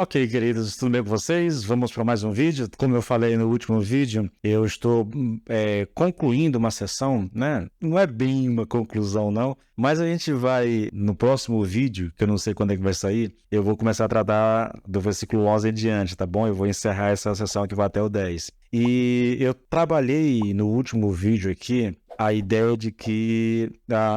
Ok, queridos, tudo bem com vocês? Vamos para mais um vídeo. Como eu falei no último vídeo, eu estou concluindo uma sessão, né? Não é bem uma conclusão, não, mas a gente vai, no próximo vídeo, que eu não sei quando é que vai sair, eu vou começar a tratar do versículo 11 em diante, tá bom? Eu vou encerrar essa sessão que vai até o 10. E eu trabalhei no último vídeo aqui a ideia de que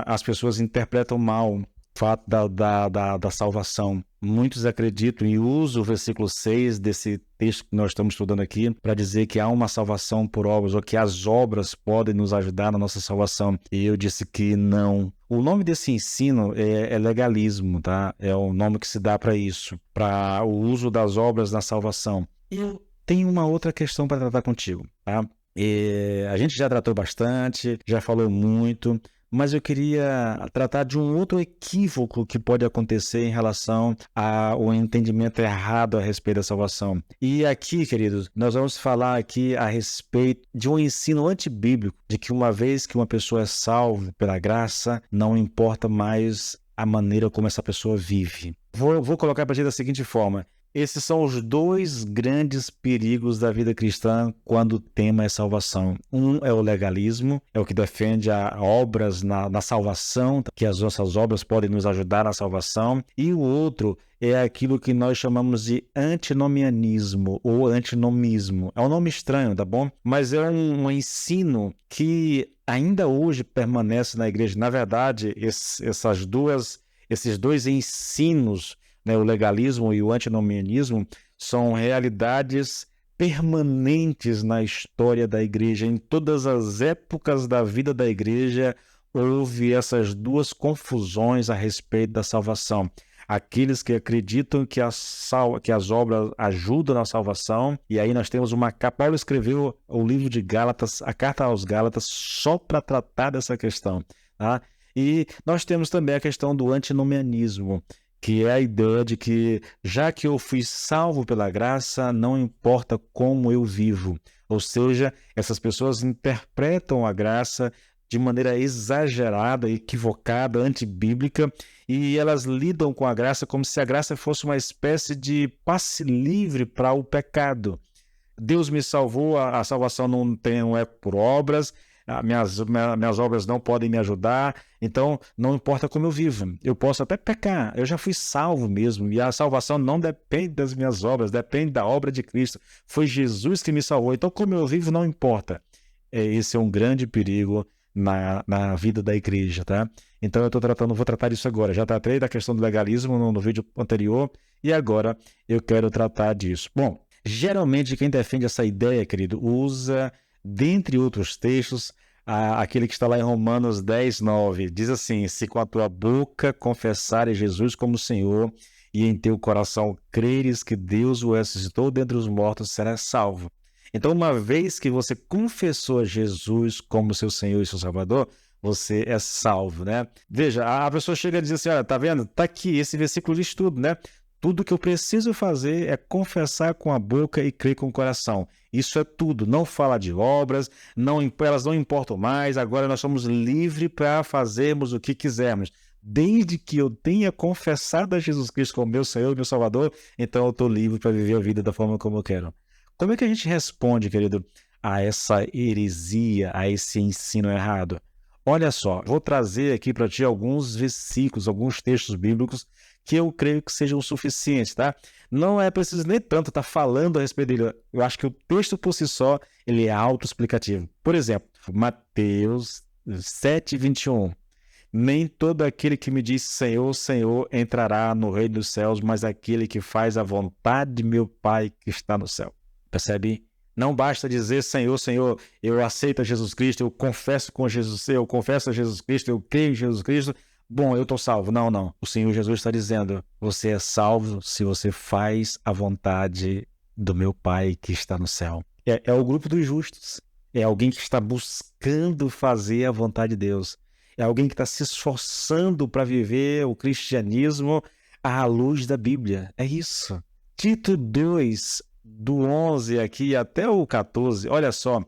as pessoas interpretam mal o fato da salvação. Muitos acreditam e usam o versículo 6 desse texto que nós estamos estudando aqui para dizer que há uma salvação por obras ou que as obras podem nos ajudar na nossa salvação. E eu disse que não. O nome desse ensino é legalismo, tá? É o nome que se dá para isso, para o uso das obras na salvação. Eu tenho uma outra questão para tratar contigo, tá? A gente já tratou bastante, já falou muito, mas eu queria tratar de um outro equívoco que pode acontecer em relação ao entendimento errado a respeito da salvação. E aqui, queridos, nós vamos falar aqui a respeito de um ensino antibíblico, de que uma vez que uma pessoa é salva pela graça, não importa mais a maneira como essa pessoa vive. Vou colocar para ti da seguinte forma. Esses são os dois grandes perigos da vida cristã quando o tema é salvação. Um é o legalismo, é o que defende obras na salvação, que as nossas obras podem nos ajudar na salvação. E o outro é aquilo que nós chamamos de antinomianismo ou antinomismo. É um nome estranho, tá bom? Mas é um ensino que ainda hoje permanece na igreja. Na verdade, esses dois ensinos, né, o legalismo e o antinomianismo, são realidades permanentes na história da igreja. Em todas as épocas da vida da igreja, houve essas duas confusões a respeito da salvação. Aqueles que acreditam que as obras ajudam na salvação, e aí nós temos Paulo escreveu o livro de Gálatas, a carta aos Gálatas, só para tratar dessa questão, tá? E nós temos também a questão do antinomianismo, que é a ideia de que, já que eu fui salvo pela graça, não importa como eu vivo. Ou seja, essas pessoas interpretam a graça de maneira exagerada, equivocada, antibíblica, e elas lidam com a graça como se a graça fosse uma espécie de passe livre para o pecado. Deus me salvou, a salvação não é por obras, minhas obras não podem me ajudar, então não importa como eu vivo, eu posso até pecar, eu já fui salvo mesmo, e a salvação não depende das minhas obras, depende da obra de Cristo, foi Jesus que me salvou, então como eu vivo não importa. Esse é um grande perigo na vida da igreja, tá? Então vou tratar disso agora, já tratei da questão do legalismo no vídeo anterior, e agora eu quero tratar disso. Bom, geralmente quem defende essa ideia, querido, usa, dentre outros textos, aquele que está lá em Romanos 10, 9. Diz assim: se com a tua boca confessares Jesus como Senhor e em teu coração creres que Deus o ressuscitou dentre os mortos, serás salvo. Então, uma vez que você confessou a Jesus como seu Senhor e seu Salvador, você é salvo, né? Veja, a pessoa chega a dizer assim: olha, tá vendo? Tá aqui, esse versículo diz tudo, né? Tudo que eu preciso fazer é confessar com a boca e crer com o coração. Isso é tudo. Não fala de obras, elas não importam mais. Agora nós somos livres para fazermos o que quisermos. Desde que eu tenha confessado a Jesus Cristo como meu Senhor e meu Salvador, então eu estou livre para viver a vida da forma como eu quero. Como é que a gente responde, querido, a essa heresia, a esse ensino errado? Olha só, vou trazer aqui para ti alguns versículos, alguns textos bíblicos que eu creio que sejam o suficiente, tá? Não é preciso nem tanto estar falando a respeito dele. Eu acho que o texto por si só, ele é autoexplicativo. Por exemplo, Mateus 7, 21. Nem todo aquele que me diz Senhor, Senhor entrará no reino dos céus, mas aquele que faz a vontade de meu Pai que está no céu. Percebe? Não basta dizer Senhor, Senhor, eu aceito a Jesus Cristo, eu confesso a Jesus Cristo, eu creio em Jesus Cristo. Bom, eu estou salvo. Não, não. O Senhor Jesus está dizendo: você é salvo se você faz a vontade do meu Pai que está no céu. É o grupo dos justos. É alguém que está buscando fazer a vontade de Deus. É alguém que está se esforçando para viver o cristianismo à luz da Bíblia. É isso. Tito 2, do 11 aqui até o 14, olha só.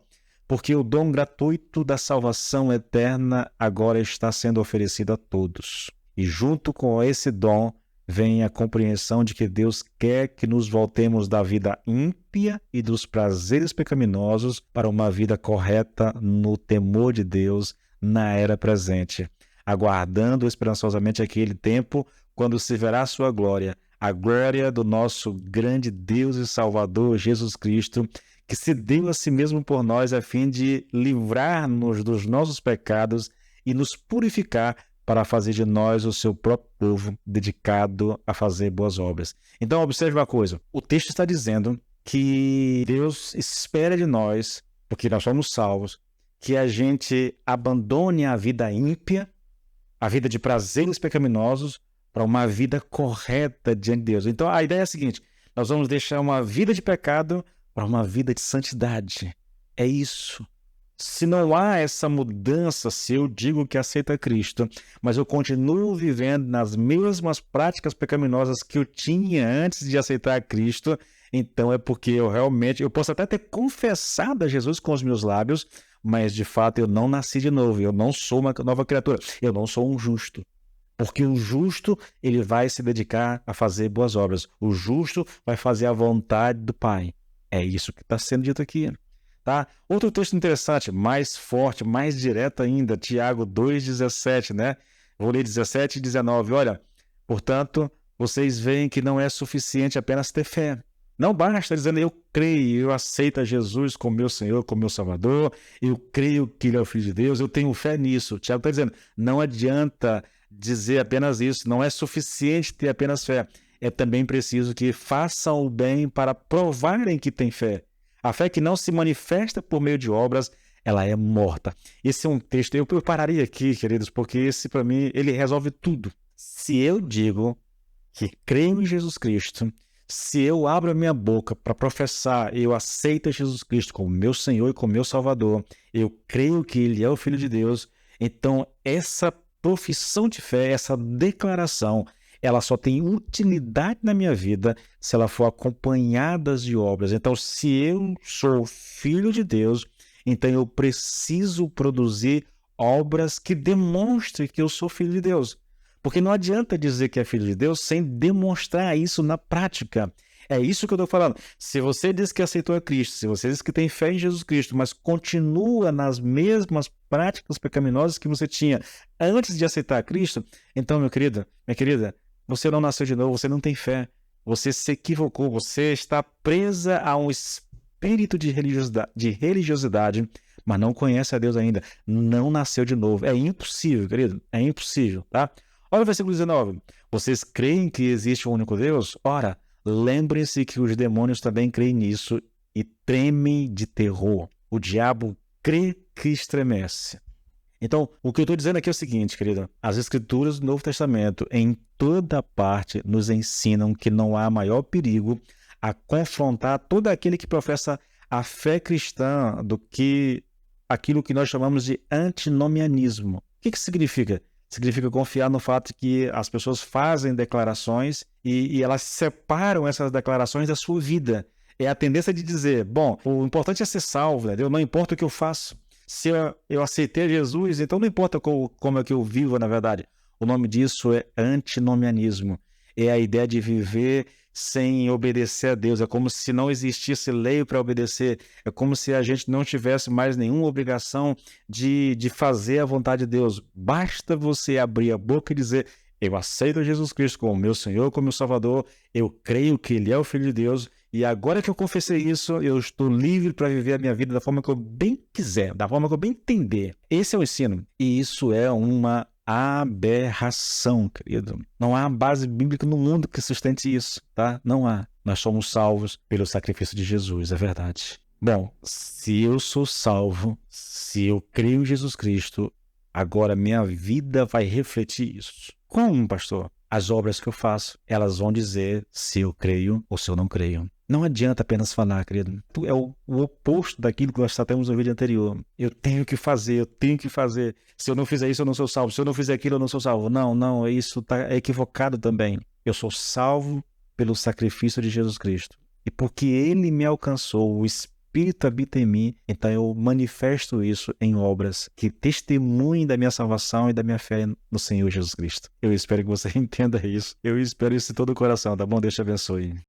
Porque o dom gratuito da salvação eterna agora está sendo oferecido a todos. E junto com esse dom, vem a compreensão de que Deus quer que nos voltemos da vida ímpia e dos prazeres pecaminosos para uma vida correta no temor de Deus na era presente, aguardando esperançosamente aquele tempo quando se verá sua glória, a glória do nosso grande Deus e Salvador Jesus Cristo, que se deu a si mesmo por nós a fim de livrar-nos dos nossos pecados e nos purificar para fazer de nós o seu próprio povo dedicado a fazer boas obras. Então, observe uma coisa, o texto está dizendo que Deus espera de nós, porque nós somos salvos, que a gente abandone a vida ímpia, a vida de prazeres pecaminosos, para uma vida correta diante de Deus. Então, a ideia é a seguinte, nós vamos deixar uma vida de pecado para uma vida de santidade. É isso. Se não há essa mudança, se eu digo que aceito a Cristo, mas eu continuo vivendo nas mesmas práticas pecaminosas que eu tinha antes de aceitar a Cristo, então é porque eu posso até ter confessado a Jesus com os meus lábios, mas de fato eu não nasci de novo, eu não sou uma nova criatura, eu não sou um justo. Porque o justo, ele vai se dedicar a fazer boas obras. O justo vai fazer a vontade do Pai. É isso que está sendo dito aqui. Tá? Outro texto interessante, mais forte, mais direto ainda, Tiago 2,17, né? Vou ler 17 e 19. Olha, portanto, vocês veem que não é suficiente apenas ter fé. Não basta dizendo, eu creio, eu aceito a Jesus como meu Senhor, como meu Salvador, eu creio que Ele é o Filho de Deus, eu tenho fé nisso. Tiago está dizendo, não adianta dizer apenas isso, não é suficiente ter apenas fé. É também preciso que façam o bem para provarem que têm fé. A fé que não se manifesta por meio de obras, ela é morta. Esse é um texto, eu pararia aqui, queridos, porque esse, para mim, ele resolve tudo. Se eu digo que creio em Jesus Cristo, se eu abro a minha boca para professar, eu aceito Jesus Cristo como meu Senhor e como meu Salvador, eu creio que Ele é o Filho de Deus, então essa profissão de fé, essa declaração, ela só tem utilidade na minha vida se ela for acompanhada de obras. Então, se eu sou filho de Deus, então eu preciso produzir obras que demonstrem que eu sou filho de Deus. Porque não adianta dizer que é filho de Deus sem demonstrar isso na prática. É isso que eu estou falando. Se você diz que aceitou a Cristo, se você diz que tem fé em Jesus Cristo, mas continua nas mesmas práticas pecaminosas que você tinha antes de aceitar a Cristo, então, meu querido, minha querida, você não nasceu de novo, você não tem fé, você se equivocou, você está presa a um espírito de religiosidade, mas não conhece a Deus ainda, não nasceu de novo. É impossível, querido, é impossível, tá? Olha o versículo 19. Vocês creem que existe um único Deus? Ora, lembrem-se que os demônios também creem nisso e tremem de terror. O diabo crê que estremece. Então, o que eu estou dizendo aqui é o seguinte, querido. As Escrituras do Novo Testamento, em toda parte, nos ensinam que não há maior perigo a confrontar todo aquele que professa a fé cristã do que aquilo que nós chamamos de antinomianismo. O que significa? Significa confiar no fato de que as pessoas fazem declarações e elas separam essas declarações da sua vida. É a tendência de dizer, bom, o importante é ser salvo, entendeu? Não importa o que eu faço. Se eu aceitei Jesus, então não importa como é que eu vivo, na verdade. O nome disso é antinomianismo. É a ideia de viver sem obedecer a Deus. É como se não existisse lei para obedecer. É como se a gente não tivesse mais nenhuma obrigação de fazer a vontade de Deus. Basta você abrir a boca e dizer, eu aceito Jesus Cristo como meu Senhor, como meu Salvador. Eu creio que Ele é o Filho de Deus. E agora que eu confessei isso, eu estou livre para viver a minha vida da forma que eu bem quiser, da forma que eu bem entender. Esse é o ensino. E isso é uma aberração, querido. Não há base bíblica no mundo que sustente isso, tá? Não há. Nós somos salvos pelo sacrifício de Jesus, é verdade. Bom, se eu sou salvo, se eu creio em Jesus Cristo, agora minha vida vai refletir isso. Como, pastor? As obras que eu faço, elas vão dizer se eu creio ou se eu não creio. Não adianta apenas falar, querido. É o oposto daquilo que nós tratamos no vídeo anterior. Eu tenho que fazer, eu tenho que fazer. Se eu não fizer isso, eu não sou salvo. Se eu não fizer aquilo, eu não sou salvo. Não, isso é equivocado também. Eu sou salvo pelo sacrifício de Jesus Cristo. E porque Ele me alcançou, o Espírito Espírito habita em mim, então eu manifesto isso em obras que testemunhem da minha salvação e da minha fé no Senhor Jesus Cristo. Eu espero que você entenda isso. Eu espero isso de todo o coração, tá bom? Deus te abençoe.